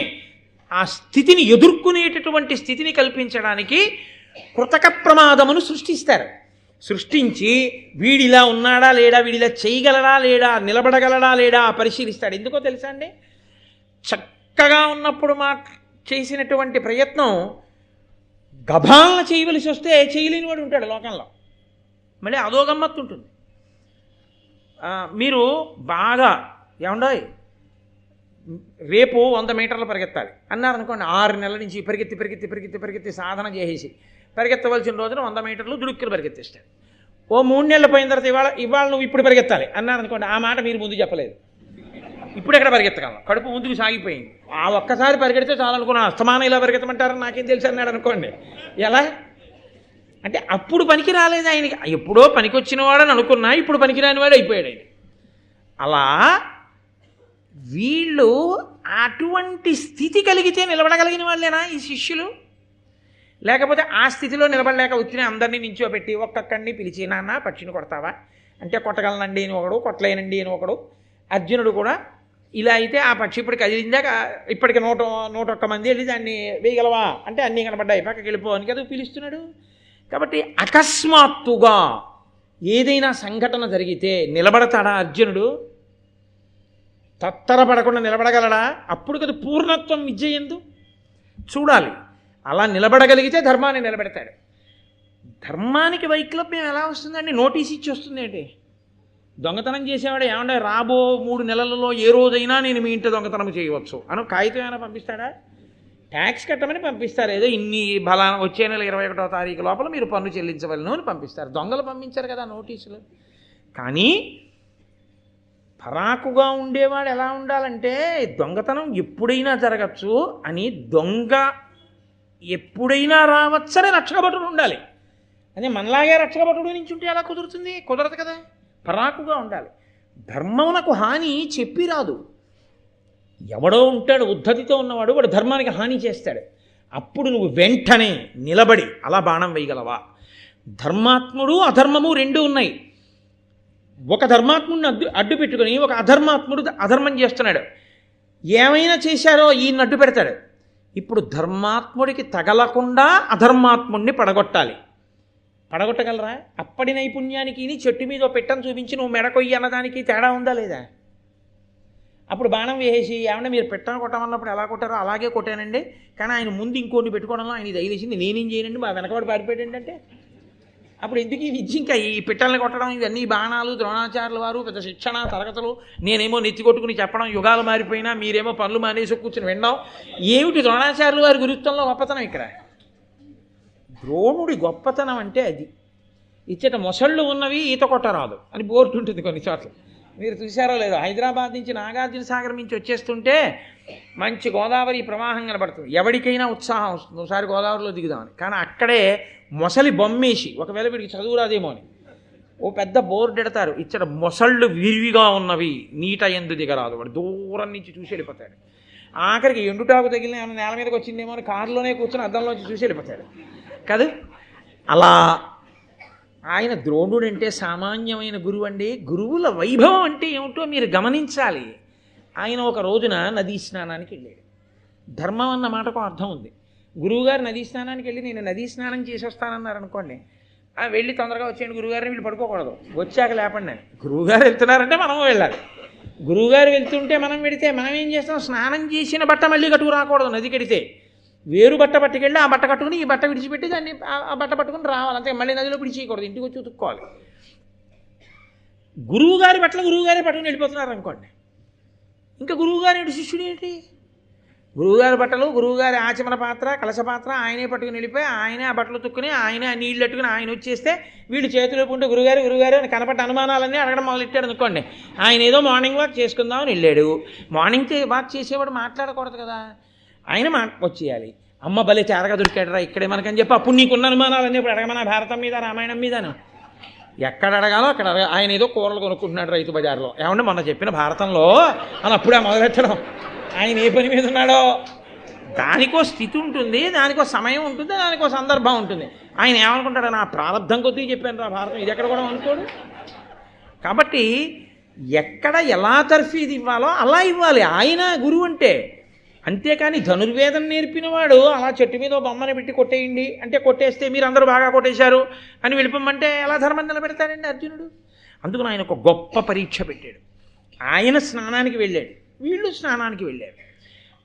ఆ స్థితిని ఎదుర్కొనేటటువంటి స్థితిని కల్పించడానికి కృతక ప్రమాదమును సృష్టిస్తారు. సృష్టించి వీడిలా ఉన్నాడా లేడా, వీడిలా చేయగలడా లేడా, నిలబడగలడా లేడా పరిశీలిస్తాడు. ఎందుకో తెలుసా అండి, చక్కగా ఉన్నప్పుడు చేసినటువంటి ప్రయత్నం గభాలన చేయవలసి వస్తే చేయలేని వాడు ఉంటాడు లోకంలో. మళ్ళీ అదో గమ్మత్తు ఉంటుంది. మీరు బాగా ఏమండోయ్ రేపు 100 మీటర్లు పరిగెత్తాలి అన్నారనుకోండి, 6 నెలల నుంచి పరిగెత్తి పరిగెత్తి పరిగెత్తి పరిగెత్తి సాధన చేసేసి పరిగెత్తవలసిన రోజున 100 మీటర్లు దుడుక్కులు పరిగెత్తిస్తాడు. ఓ 3 నెలలు పోయిన తర్వాత ఇవాళ నువ్వు ఇప్పుడు పరిగెత్తాలి అన్నారనుకోండి, ఆ మాట మీరు ముందు చెప్పలేదు, ఇప్పుడు ఎక్కడ పరిగెత్తగలం, కడుపు ముందుకు సాగిపోయింది. ఆ ఒక్కసారి పరిగెడితే చాలనుకున్నాను, అస్తమానం ఇలా పరిగెత్తమంటారని నాకేం తెలుసు అన్నాడు అనుకోండి. ఎలా అంటే అప్పుడు పనికి రాలేదు ఆయనకి, ఎప్పుడో పనికి వచ్చిన వాడని అనుకున్నా, ఇప్పుడు పనికిరాని వాడు అయిపోయాడు ఆయన. అలా వీళ్ళు అటువంటి స్థితి కలిగితే నిలబడగలిగిన వాళ్ళేనా ఈ శిష్యులు? లేకపోతే ఆ స్థితిలో నిలబడలేక వచ్చిన అందరినీ నించోబెట్టి ఒక్కొక్కడిని పిలిచి, నాన్న పక్షిని కొడతావా అంటే కొట్టగలనండి అని ఒకడు, కొట్టలేనండి అని ఒకడు. అర్జునుడు కూడా ఇలా అయితే ఆ పక్షి ఇప్పుడు కదిలిందాక ఇప్పటికి 101 మంది వెళ్ళి దాన్ని వేయగలవా అంటే అన్నీ కనబడ్డాయి, పక్కకి వెళ్ళిపోవని కదా పిలుస్తున్నాడు. కాబట్టి అకస్మాత్తుగా ఏదైనా సంఘటన జరిగితే నిలబడతాడా అర్జునుడు? తత్తరపడకుండా నిలబడగలడా? అప్పుడు కదా పూర్ణత్వం విద్య ఎందు చూడాలి. అలా నిలబడగలిగితే ధర్మాన్ని నిలబెడతాడు. ధర్మానికి వైక్లభ్యం ఎలా వస్తుందండి? నోటీస్ ఇచ్చి వస్తుంది ఏంటి? దొంగతనం చేసేవాడు ఏమన్నా రాబో 3 నెలలలో ఏ రోజైనా నేను మీ ఇంటి దొంగతనం చేయవచ్చు అని కాగితం ఏమైనా పంపిస్తాడా? ట్యాక్స్ కట్టమని పంపిస్తారు. ఏదో ఇన్ని వచ్చే నెల 21వ తారీఖు లోపల మీరు పన్ను చెల్లించవలను అని పంపిస్తారు. దొంగలు పంపించారు కదా నోటీసులు. కానీ పరాకుగా ఉండేవాడు ఎలా ఉండాలంటే దొంగతనం ఎప్పుడైనా జరగచ్చు అని, దొంగ ఎప్పుడైనా రావచ్చని రక్షకభటుడు ఉండాలి. అదే మనలాగే రక్షకభటుడు నుంచి ఉంటే ఎలా కుదురుతుంది? కుదరదు కదా. పరాకుగా ఉండాలి. ధర్మమునకు హాని చెప్పి రాదు. ఎవడో ఉంటాడు ఉద్ధతితో ఉన్నవాడు, వాడు ధర్మానికి హాని చేస్తాడు. అప్పుడు నువ్వు వెంటనే నిలబడి అలా బాణం వేయగలవా? ధర్మాత్ముడు అధర్మము రెండు ఉన్నాయి. ఒక ధర్మాత్ముడిని అడ్డు పెట్టుకొని ఒక అధర్మాత్ముడు అధర్మం చేస్తున్నాడు. ఏమైనా చేశారో ఈయన అడ్డు పెడతాడు. ఇప్పుడు ధర్మాత్ముడికి తగలకుండా అధర్మాత్ముడిని పడగొట్టాలి. పడగొట్టగలరా? అప్పటి నైపుణ్యానికి చెట్టు మీద పెట్టని చూపించి నువ్వు మెడకొయ్యి అన్నదానికి తేడా ఉందా లేదా? అప్పుడు బాణం వేసేసి ఏమన్నా మీరు పెట్టను కొట్టమన్నప్పుడు ఎలా కొట్టారో అలాగే కొట్టానండి, కానీ ఆయన ముందు ఇంకోటి పెట్టుకోవడంలో ఆయన దయచేసింది నేనేం చేయనండి, మా వెనకబడి పారిపోయాడు అంటే అప్పుడు ఎందుకు ఈ విద్య? ఇంకా ఈ పిట్టల్ని కొట్టడం, ఇవన్నీ బాణాలు, ద్రోణాచార్యుల వారు పెద్ద శిక్షణ తరగతులు, నేనేమో నెత్తి కొట్టుకుని చెప్పడం, యుగాలు మారిపోయినా మీరేమో పనులు మానేసి కూర్చుని వినడం. ఏమిటి ద్రోణాచార్యుల వారి గురుత్వంలో గొప్పతనం? ఇక్కడ ద్రోణుడి గొప్పతనం అంటే అది. ఇచ్చట మొసళ్ళు ఉన్నవి ఈత కొట్టరాదు అని బోర్డు ఉంటుంది కొన్ని చోట్ల. మీరు చూసారో లేదో, హైదరాబాద్ నుంచి నాగార్జున సాగర్ నుంచి వచ్చేస్తుంటే మంచి గోదావరి ప్రవాహం కనబడుతుంది. ఎవరికైనా ఉత్సాహం వస్తుంది ఒకసారి గోదావరిలో దిగుదామని. కానీ అక్కడే మొసలి బొమ్మేసి, ఒకవేళ వీడికి చదువు రాదేమో అని ఓ పెద్ద బోర్డు ఎడతారు, ఇచ్చట మొసళ్ళు విరివిగా ఉన్నవి నీట ఎందు దిగరాదు. వాడు దూరం నుంచి చూసి వెళ్ళిపోతాడు. ఆఖరికి ఎండుటాకు తగిలిన ఏమైనా నేల మీదకి వచ్చిందేమో అని కారులోనే కూర్చొని అద్దంలోంచి చూసి వెళ్ళిపోతాడు కదా. అలా ఆయన ద్రోణుడు అంటే సామాన్యమైన గురువు అండి. గురువుల వైభవం అంటే ఏమిటో మీరు గమనించాలి. ఆయన ఒక రోజున నదీ స్నానానికి వెళ్ళాడు. ధర్మం అన్న మాటకు అర్థం ఉంది. గురువుగారు నదీ స్నానానికి వెళ్ళి నేను నదీ స్నానం చేసి వస్తానన్నారు అనుకోండి, వెళ్ళి తొందరగా వచ్చేయండి గురువుగారిని, వీళ్ళు పడుకోకూడదు, వచ్చాక లేపండి అని. గురువుగారు వెళ్తున్నారంటే మనం వెళ్ళాలి. గురువుగారు వెళ్తుంటే మనం వెడితే మనం ఏం చేస్తాం? స్నానం చేసిన బట్ట మళ్ళీ కట్టుకు రాకూడదు. నది కడితే వేరు బట్ట పట్టుకెళ్ళి ఆ బట్ట కట్టుకుని ఈ బట్ట విడిచిపెట్టి దాన్ని ఆ బట్ట పట్టుకుని రావాలి. అంతే, మళ్ళీ నదిలో విడిచేయకూడదు, ఇంటికి వచ్చి ఉతుక్కోవాలి. గురువుగారి బట్టలు గురువుగారే పట్టుకుని వెళ్ళిపోతున్నారు అనుకోండి, ఇంకా గురువుగారి శిష్యుడు ఏంటి? గురువుగారి బట్టలు, గురువుగారి ఆచమన పాత్ర, కలశ పాత్ర ఆయనే పట్టుకుని వెళ్ళిపోయి ఆయనే ఆ బట్టలు తుక్కుని ఆయనే ఆ నీళ్ళు పెట్టుకుని ఆయన వచ్చేస్తే వీళ్ళు చేతులు ఉంటే గురుగారు గురుగారు అని కనపడ్డ అనుమానాలన్నీ అడగడం మొదలెట్టాడు అనుకోండి. ఆయన ఏదో మార్నింగ్ వాక్ చేసుకుందామని వెళ్ళాడు. మార్నింగ్ వాక్ చేసేవాడు మాట్లాడకూడదు కదా, ఆయన వచ్చేయాలి. అమ్మ భలే చేరగా దొరికాడరా ఇక్కడే మనకని చెప్పి అప్పుడు నీకున్న అనుమానాలన్నీ ఇప్పుడు అడగమన్నా భారతం మీద రామాయణం మీదను ఎక్కడ అడగాలో అక్కడ అడగా. ఆయన ఏదో కూరలు కొనుక్కుంటున్నాడు రైతు బజార్లో, ఏమంటే మొన్న చెప్పిన భారతంలో అని అప్పుడే మొదలెట్టడం. ఆయన ఏ పని మీద ఉన్నాడో దానికో స్థితి ఉంటుంది, దానికో సమయం ఉంటుంది, దానికో సందర్భం ఉంటుంది. ఆయన ఏమనుకుంటాడు? నా ప్రారంభం కొద్దీ చెప్పాను రా భారతం, ఇది ఎక్కడ కూడా అనుకోడు. కాబట్టి ఎక్కడ ఎలా తర్ఫీది ఇవ్వాలో అలా ఇవ్వాలి ఆయన గురువు అంటే. అంతేకాని ధనుర్వేదం నేర్పినవాడు అలా చెట్టు మీద బొమ్మని పెట్టి కొట్టేయండి అంటే కొట్టేస్తే మీరు అందరూ బాగా కొట్టేశారు అని వెళ్ళిపోమంటే ఎలా ధర్మం నిలబెడతాడండి అర్జునుడు? అందుకని ఆయన ఒక గొప్ప పరీక్ష పెట్టాడు. ఆయన స్నానానికి వెళ్ళాడు, వీళ్ళు స్నానానికి వెళ్ళారు.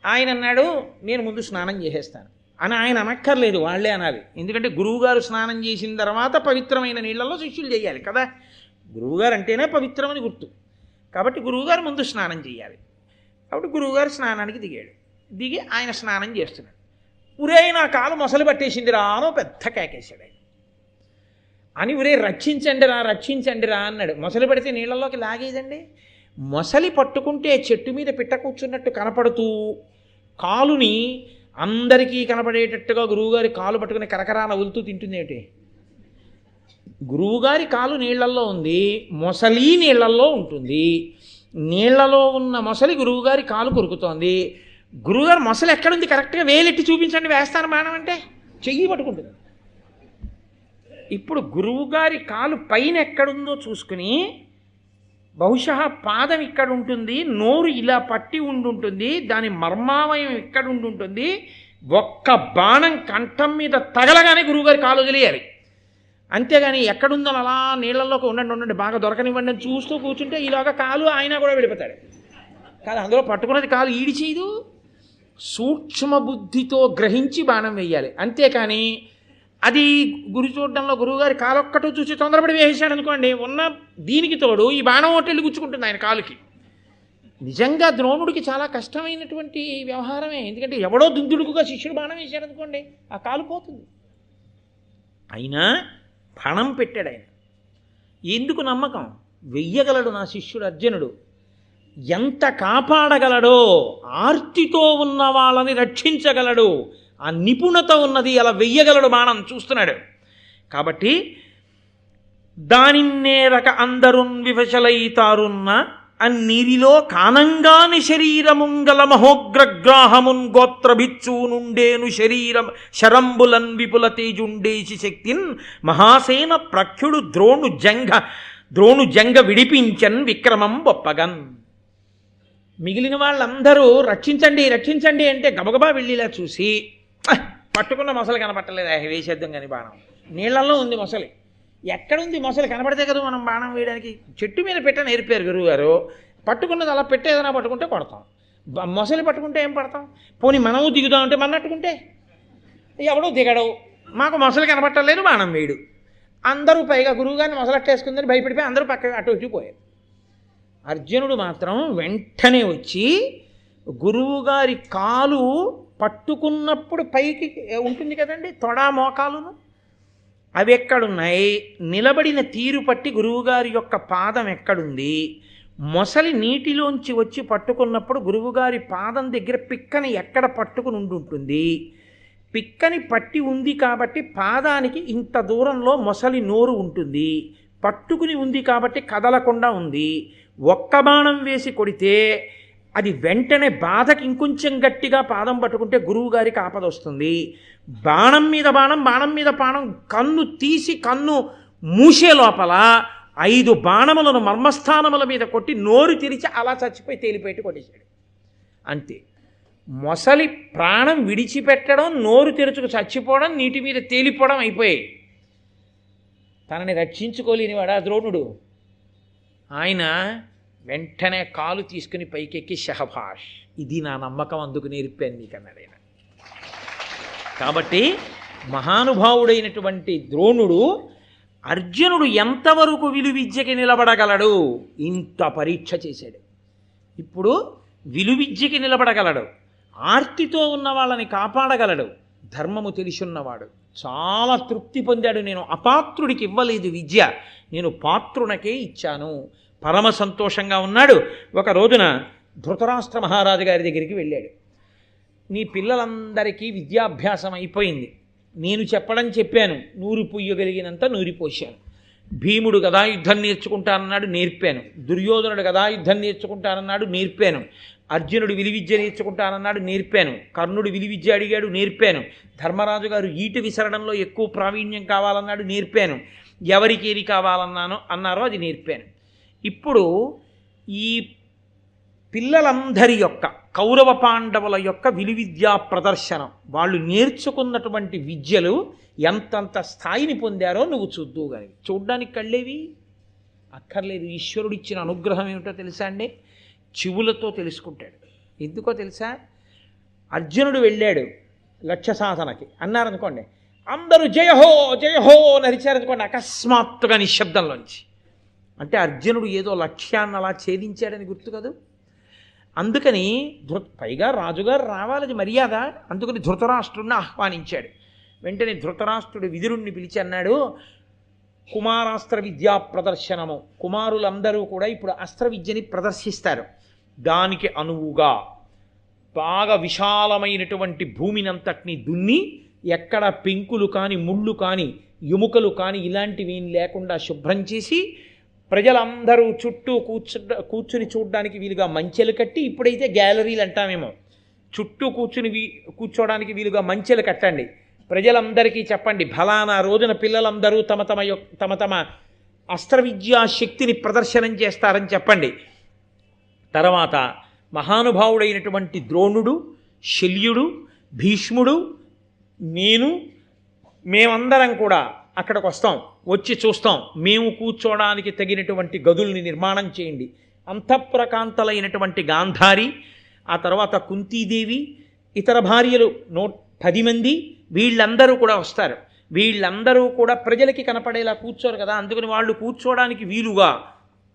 ఆయన అన్నాడు నేను ముందు స్నానం చేసేస్తాను అని. ఆయన అనక్కర్లేదు, వాళ్ళే అనాలి. ఎందుకంటే గురువుగారు స్నానం చేసిన తర్వాత పవిత్రమైన నీళ్ళల్లో శిష్యులు చేయాలి కదా. గురువుగారు అంటేనే పవిత్రమని గుర్తు. కాబట్టి గురువుగారు ముందు స్నానం చేయాలి. కాబట్టి గురువుగారు స్నానానికి దిగి ఆయన స్నానం చేస్తున్నాడు. ఉరే నా కాలు మొసలు పట్టేసింది రా అనో పెద్ద కేకేశాడు ఆయన. అని ఉరే రక్షించండి రా అన్నాడు. మొసలు పడితే నీళ్ళల్లోకి లాగేదండి. మొసలి పట్టుకుంటే చెట్టు మీద పిట్ట కూర్చున్నట్టు కనపడుతూ కాలుని అందరికీ కనపడేటట్టుగా గురువుగారి కాలు పట్టుకుని కరకరా నవ్వులుతూ తింటుందేమిటి? గురువుగారి కాలు నీళ్లల్లో ఉంది, మొసలి నీళ్లల్లో ఉంటుంది. నీళ్లలో ఉన్న మొసలి గురువుగారి కాలు కొరుకుతోంది. గురువుగారు మొసలి ఎక్కడుంది కరెక్ట్గా వేలెట్టి చూపించండి వేస్తాను బాణం అంటే చెయ్యి పట్టుకుంటుంది. ఇప్పుడు గురువుగారి కాలు పైన ఎక్కడుందో చూసుకుని బహుశా పాదం ఇక్కడ ఉంటుంది, నోరు ఇలా పట్టి ఉండుంటుంది, దాని మర్మావయం ఇక్కడ ఉండుంటుంది. ఒక్క బాణం కంఠం మీద తగలగానే గురువుగారి కాలు వదిలేయాలి. అంతేగాని ఎక్కడుందో అలా నీళ్ళల్లోకి ఉండండి బాగా దొరకనివ్వండి అని చూస్తూ కూర్చుంటే ఈలోగా కాలు ఆయన కూడా వెళ్ళిపోతాడు కాదు. అందులో పట్టుకున్నది కాలు ఈడి చేయదు. సూక్ష్మ బుద్ధితో గ్రహించి బాణం వేయాలి. అంతేకాని అది గురి చూడడంలో గురువుగారి కాలొక్కటూ చూసి తొందరపడి వేసేశాడు అనుకోండి, ఉన్న దీనికి తోడు ఈ బాణం ఒట్టెళ్ళి గుచ్చుకుంటుంది ఆయన కాలుకి. నిజంగా ద్రోణుడికి చాలా కష్టమైనటువంటి వ్యవహారమే. ఎందుకంటే ఎవడో దుందుడుకుగా శిష్యుడు బాణం వేశాడు అనుకోండి, ఆ కాలు పోతుంది. అయినా పణం పెట్టాడు ఆయన. ఎందుకు నమ్మకం? వెయ్యగలడు నా శిష్యుడు అర్జునుడు, ఎంత కాపాడగలడో, ఆర్తితో ఉన్న వాళ్ళని రక్షించగలడు, ఆ నిపుణత ఉన్నది, అలా వెయ్యగలడు బాణం చూస్తున్నాడు. కాబట్టి దానిన్నేరక అందరున్ వివశలైతారున్న అన్నిరిలో కానంగాని శరీరముంగల మహోగ్రగ్రాహమున్ గోత్రభిచ్చు నుండేను శరీరం శరంబులన్ విపుల తేజుండేసి శక్తిన్ మహాసేన ప్రఖ్యుడు ద్రోణు జంగ విడిపించన్ విక్రమం బొప్పగన్. మిగిలిన వాళ్ళందరూ రక్షించండి రక్షించండి అంటే గబగబా వెళ్ళిలా చూసి, పట్టుకున్న మొసలు కనపట్టలేదు, వేసేద్దాం కానీ బాణం. నీళ్లలో ఉంది మొసలి, ఎక్కడుంది మొసలి? కనపడితే కదా మనం బాణం వేయడానికి. చెట్టు మీద పెట్ట నేర్పారు గురువుగారు, పట్టుకున్నది అలా పెట్టే ఏదైనా పట్టుకుంటే కొడతాం, మొసలి పట్టుకుంటే ఏం పడతాం? పోనీ మనము దిగుదాం అంటే మన్నట్టుకుంటే ఎవడో దిగడు, మాకు మొసలి కనపట్టలేదు, బాణం వేయడు. అందరూ పైగా గురువుగారిని మొసలట్టేసుకుందని భయపడిపోయి అందరూ పక్క అటు ఇటు పోయారు. అర్జునుడు మాత్రం వెంటనే వచ్చి గురువుగారి కాలు పట్టుకున్నప్పుడు పైకి ఉంటుంది కదండి, తొడా మోకాలును, అవి ఎక్కడున్నాయి, నిలబడిన తీరు పట్టి గురువుగారి యొక్క పాదం ఎక్కడుంది, మొసలి నీటిలోంచి వచ్చి పట్టుకున్నప్పుడు గురువుగారి పాదం దగ్గర పిక్కని ఎక్కడ పట్టుకుని ఉంటుంది, పిక్కని పట్టి ఉంది కాబట్టి పాదానికి ఇంత దూరంలో మొసలి నోరు ఉంటుంది, పట్టుకుని ఉంది కాబట్టి కదలకుండా ఉంది. ఒక్క బాణం వేసి కొడితే అది వెంటనే బాధకి ఇంకొంచెం గట్టిగా పాదం పట్టుకుంటే గురువుగారికి ఆపద వస్తుంది. బాణం మీద బాణం, బాణం మీద బాణం, కన్ను తీసి కన్ను మూసే లోపల 5 బాణములను మర్మస్థానముల మీద కొట్టి నోరు తెరిచి అలా చచ్చిపోయి తేలిపెట్టి కొట్టేశాడు. అంతే. మొసలి ప్రాణం విడిచిపెట్టడం, నోరు తెరుచుకు చచ్చిపోవడం, నీటి మీద తేలిపోవడం అయిపోయాయి. తనని రక్షించుకోలేనివాడా ద్రోణుడు? ఆయన వెంటనే కాలు తీసుకుని పైకెక్కి షహభాష్, ఇది నా నమ్మకం, అందుకు నేర్పాను నీకన్నాడు ఆయన. కాబట్టి మహానుభావుడైనటువంటి ద్రోణుడు అర్జునుడు ఎంతవరకు విలువిద్యకి నిలబడగలడు, ఇంత పరీక్ష చేశాడు. ఇప్పుడు విలువిద్యకి నిలబడగలడు, ఆర్తితో ఉన్న వాళ్ళని కాపాడగలడు, ధర్మము తెలిసున్నవాడు. చాలా తృప్తి పొందాడు. నేను అపాత్రుడికి ఇవ్వలేదు విద్య, నేను పాత్రునకే ఇచ్చాను. పరమ సంతోషంగా ఉన్నాడు. ఒక రోజున ధృతరాష్ట్ర మహారాజు గారి దగ్గరికి వెళ్ళాడు. నీ పిల్లలందరికీ విద్యాభ్యాసం అయిపోయింది, నేను చెప్పాను, నూరు పుయ్యగలిగినంత నూరిపోశాను. భీముడు గదాయుద్ధం నేర్చుకుంటానన్నాడు, నేర్పాను. దుర్యోధనుడు గదాయుద్ధం నేర్చుకుంటానన్నాడు, నేర్పాను. అర్జునుడు విలువిద్య నేర్చుకుంటానన్నాడు, నేర్పాను. కర్ణుడు విలువిద్య అడిగాడు, నేర్పాను. ధర్మరాజు గారు ఈటు విసరడంలో ఎక్కువ ప్రావీణ్యం కావాలన్నాడు, నేర్పాను. ఎవరికి ఏది అన్నారో అది నేర్పాను. ఇప్పుడు ఈ పిల్లలందరి యొక్క, కౌరవ పాండవుల యొక్క విలువిద్యా ప్రదర్శనం, వాళ్ళు నేర్చుకున్నటువంటి విద్యలు ఎంతంత స్థాయిని పొందారో నువ్వు చూద్దువు. కానీ చూడ్డానికి కళ్ళేవి అక్కర్లేదు. ఈశ్వరుడిచ్చిన అనుగ్రహం ఏమిటో తెలుసా అండి? చెవులతో తెలుసుకుంటాడు. ఎందుకో తెలుసా? అర్జునుడు వెళ్ళాడు లక్ష్య సాధనకి అన్నారనుకోండి, అందరూ జయహో జయహో నరిచారనుకోండి, అకస్మాత్తుగా నిశ్శబ్దంలోంచి. అంటే అర్జునుడు ఏదో లక్ష్యాన్ని అలా ఛేదించాడని గుర్తు కదూ. అందుకని పైగా రాజుగారు రావాలది మర్యాద. అందుకని ధృతరాష్ట్రుడిని ఆహ్వానించాడు. వెంటనే ధృతరాష్ట్రుడు విదురుణ్ణి పిలిచి అన్నాడు, కుమారాస్త్ర విద్యా ప్రదర్శనము, కుమారులందరూ కూడా ఇప్పుడు అస్త్ర విద్యని ప్రదర్శిస్తారు. దానికి అనువుగా బాగా విశాలమైనటువంటి భూమినంతటిని దున్ని, ఎక్కడ పెంకులు కానీ ముళ్ళు కానీ ఎముకలు కానీ ఇలాంటివి లేకుండా శుభ్రం చేసి, ప్రజలందరూ చుట్టూ కూర్చుని చూడడానికి వీలుగా మంచెలు కట్టి, ఇప్పుడైతే గ్యాలరీలు అంటామేమో, చుట్టూ కూర్చోడానికి వీలుగా మంచెలు కట్టండి. ప్రజలందరికీ చెప్పండి, ఫలానా రోజున పిల్లలందరూ తమ తమ అస్త్ర విద్యా శక్తిని ప్రదర్శనం చేస్తారని చెప్పండి. తర్వాత మహానుభావుడైనటువంటి ద్రోణుడు, శల్యుడు, భీష్ముడు, మేమందరం కూడా అక్కడికి వస్తాం, వచ్చి చూస్తాం. మేము కూర్చోవడానికి తగినటువంటి గదుల్ని నిర్మాణం చేయండి. అంతఃపురకాంతలైనటువంటి గాంధారి, ఆ తర్వాత కుంతీదేవి, ఇతర భార్యలు 10 మంది, వీళ్ళందరూ కూడా వస్తారు. వీళ్ళందరూ కూడా ప్రజలకి కనపడేలా కూర్చోరు కదా, అందుకని వాళ్ళు కూర్చోవడానికి వీలుగా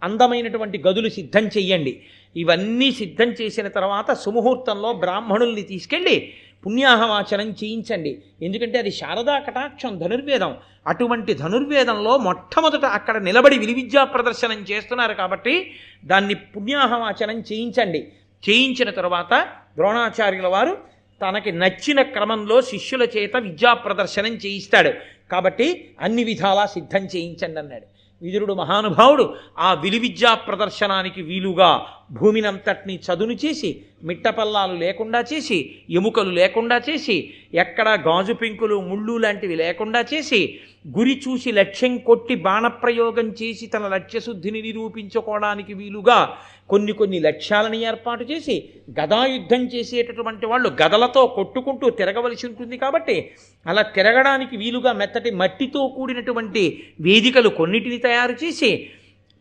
అందమైనటువంటి గదులు సిద్ధం చెయ్యండి. ఇవన్నీ సిద్ధం చేసిన తర్వాత సుముహూర్తంలో బ్రాహ్మణుల్ని తీసుకెళ్ళి పుణ్యాహవాచనం చేయించండి. ఎందుకంటే అది శారదా కటాక్షం, ధనుర్వేదం. అటువంటి ధనుర్వేదంలో మొట్టమొదట అక్కడ నిలబడి విలువిద్యా ప్రదర్శనం చేస్తున్నారు కాబట్టి దాన్ని పుణ్యాహవాచనం చేయించండి. చేయించిన తర్వాత ద్రోణాచార్యుల వారు తనకి నచ్చిన క్రమంలో శిష్యుల చేత విద్యా ప్రదర్శనం చేయిస్తాడు. కాబట్టి అన్ని విధాలా సిద్ధం చేయించండి అన్నాడు. విదురుడు మహానుభావుడు ఆ విలువిద్యా ప్రదర్శనానికి వీలుగా భూమినంతటినీ చదును చేసి, మిట్టపల్లాలు లేకుండా చేసి, ఎముకలు లేకుండా చేసి, ఎక్కడ గాజు పెంకులు ముళ్ళు లాంటివి లేకుండా చేసి, గురి చూసి లక్ష్యం కొట్టి బాణప్రయోగం చేసి తన లక్ష్యశుద్ధిని నిరూపించుకోవడానికి వీలుగా కొన్ని లక్ష్యాలని ఏర్పాటు చేసి, గదాయుద్ధం చేసేటటువంటి వాళ్ళు గదలతో కొట్టుకుంటూ తిరగవలసి ఉంటుంది కాబట్టి అలా తిరగడానికి వీలుగా మెత్తటి మట్టితో కూడినటువంటి వేదికలు కొన్నిటిని తయారు చేసి,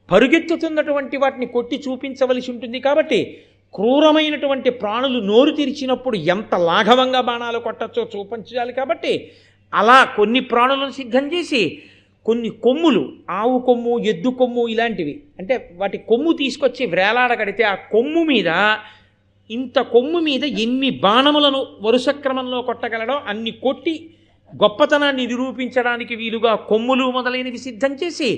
పరుగెత్తుతున్నటువంటి వాటిని కొట్టి చూపించవలసి ఉంటుంది కాబట్టి క్రూరమైనటువంటి ప్రాణులు నోరు తెరిచినప్పుడు ఎంత లాఘవంగా బాణాలు కొట్టచ్చో చూపించాలి కాబట్టి అలా కొన్ని ప్రాణులను సిద్ధం చేసి, కొన్ని కొమ్ములు, ఆవు కొమ్ము, ఎద్దు కొమ్ము ఇలాంటివి, అంటే వాటి కొమ్ము తీసుకొచ్చి వ్రేలాడగడితే ఆ కొమ్ము మీద, ఇంత కొమ్ము మీద ఎన్ని బాణములను వరుస క్రమంలో కొట్టగలడో అన్ని కొట్టి గొప్పతనాన్ని నిరూపించడానికి వీలుగా కొమ్ములు మొదలైనవి సిద్ధం చేసి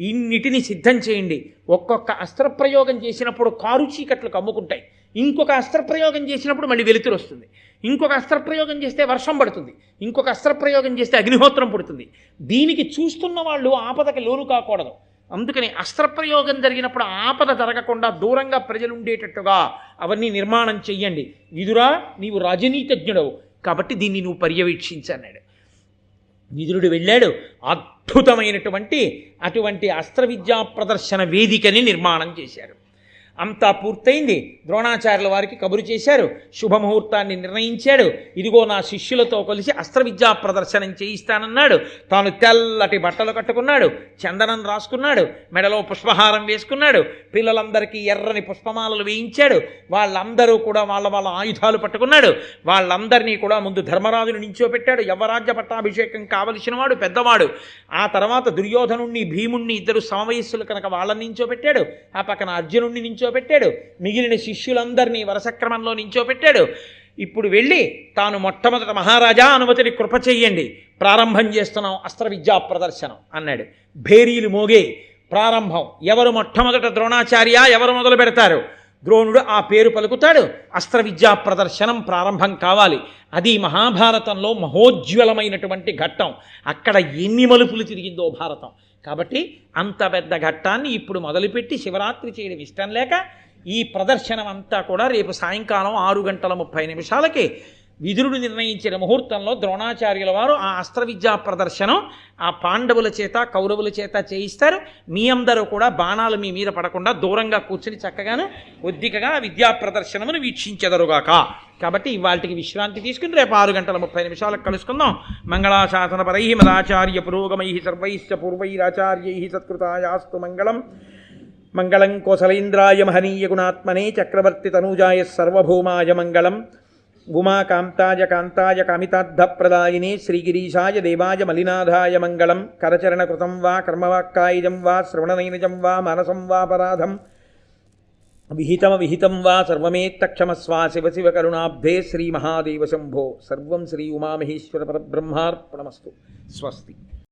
ఇన్నిటిని సిద్ధం చేయండి. ఒక్కొక్క అస్త్రప్రయోగం చేసినప్పుడు కారు చీకట్లు కమ్ముకుంటాయి, ఇంకొక అస్త్రప్రయోగం చేసినప్పుడు మళ్ళీ వెలుతురు వస్తుంది, ఇంకొక అస్త్రప్రయోగం చేస్తే వర్షం పడుతుంది, ఇంకొక అస్త్రప్రయోగం చేస్తే అగ్నిహోత్రం పుడుతుంది. దీనికి చూస్తున్న వాళ్ళు ఆపదకి లోను కాకూడదు. అందుకని అస్త్రప్రయోగం జరిగినప్పుడు ఆపద జరగకుండా దూరంగా ప్రజలు ఉండేటట్టుగా అవన్నీ నిర్మాణం చెయ్యండి. విదురా, నీవు రాజనీతిజ్ఞుడవు కాబట్టి దీన్ని నువ్వు పర్యవేక్షించన్నాడు. విదురుడు వెళ్ళాడు. అద్భుతమైనటువంటి అటువంటి అస్త్ర విద్యా ప్రదర్శన వేదికని నిర్మాణం చేశారు. అంతా పూర్తయింది. ద్రోణాచార్యుల వారికి కబురు చేశారు, శుభముహూర్తాన్ని నిర్ణయించాడు. ఇదిగో నా శిష్యులతో కలిసి అస్త్ర విద్యా ప్రదర్శనం చేయిస్తానన్నాడు. తాను తెల్లటి బట్టలు కట్టుకున్నాడు, చందనం రాసుకున్నాడు, మెడలో పుష్పహారం వేసుకున్నాడు, పిల్లలందరికీ ఎర్రని పుష్పమాలలు వేయించాడు. వాళ్ళందరూ కూడా వాళ్ళ ఆయుధాలు పట్టుకున్నాడు. వాళ్ళందరినీ కూడా ముందు ధర్మరాజును నించోపెట్టాడు. యవ్వరాజ్య పట్టాభిషేకం కావలసిన వాడు పెద్దవాడు. ఆ తర్వాత దుర్యోధనుణ్ణి, భీముణ్ణి, ఇద్దరు సమవయస్సులు కనుక వాళ్ళని నించోపెట్టాడు. ఆ పక్కన అర్జునుణ్ణి నించోపెట్టాడు. మిగిలిన శిష్యులందరినీ వరుసక్రమంలో నించోపెట్టాడు. ఇప్పుడు వెళ్ళి తాను మొట్టమొదట మహారాజా అనుమతిని కృప చెయ్యండి, ప్రారంభం చేస్తున్నాం అస్త్ర విద్యా ప్రదర్శనం అన్నాడు. భేరీలు మోగే ప్రారంభం. ఎవరు మొట్టమొదట ద్రోణాచార్య, ఎవరు మొదలు పెడతారు? ద్రోణుడు ఆ పేరు పలుకుతాడు. అస్త్ర విద్యా ప్రదర్శనం ప్రారంభం కావాలి. అది మహాభారతంలో మహోజ్వలమైనటువంటి ఘట్టం. అక్కడ ఎన్ని మలుపులు తిరిగిందో భారతం. కాబట్టి అంత పెద్ద ఘట్టాన్ని ఇప్పుడు మొదలుపెట్టి శివరాత్రి చేయడం ఇష్టం లేక ఈ ప్రదర్శనం అంతా కూడా రేపు సాయంకాలం 6:30 విదురుడు నిర్ణయించిన ముహూర్తంలో ద్రోణాచార్యుల వారు ఆ అస్త్ర విద్యా ప్రదర్శనం ఆ పాండవుల చేత, కౌరవుల చేత చేయిస్తారు. మీ అందరూ కూడా బాణాలు మీ మీద పడకుండా దూరంగా కూర్చుని చక్కగాను ఒద్దికగా విద్యా ప్రదర్శనమును వీక్షించెదరుగాక. కాబట్టి ఇవాళకి విశ్రాంతి తీసుకుని రేపు 6:30 కలుసుకుందాం. మంగళాశాసనపరై మదాచార్య పురోగమై సర్వైశ్చ పూర్వైరాచార్యై సత్కృతాయాస్తు మంగళం. మంగళం కోసలేంద్రాయ మహనీయ గుణాత్మనే చక్రవర్తి తనూజాయ సర్వభౌమాయ మంగళం. ఉమాకాంతాయ కాంతాయ కామితార్థప్రదాయినే శ్రీగిరీశాయ దేవాయ మలినాథాయ మంగళం. కరచరణకృతం వా కర్మవాక్కాయజం వా శ్రవణనైనజం వా మానసం వాపరాధం విహితం వా సర్వమేత్తక్షమస్వా శివ శివ కరుణాబ్ధే శ్రీమహాదేవ శంభో. సర్వం శ్రీ ఉమామహేశ్వర పరబ్రహ్మార్పణమస్తు. స్వస్తి.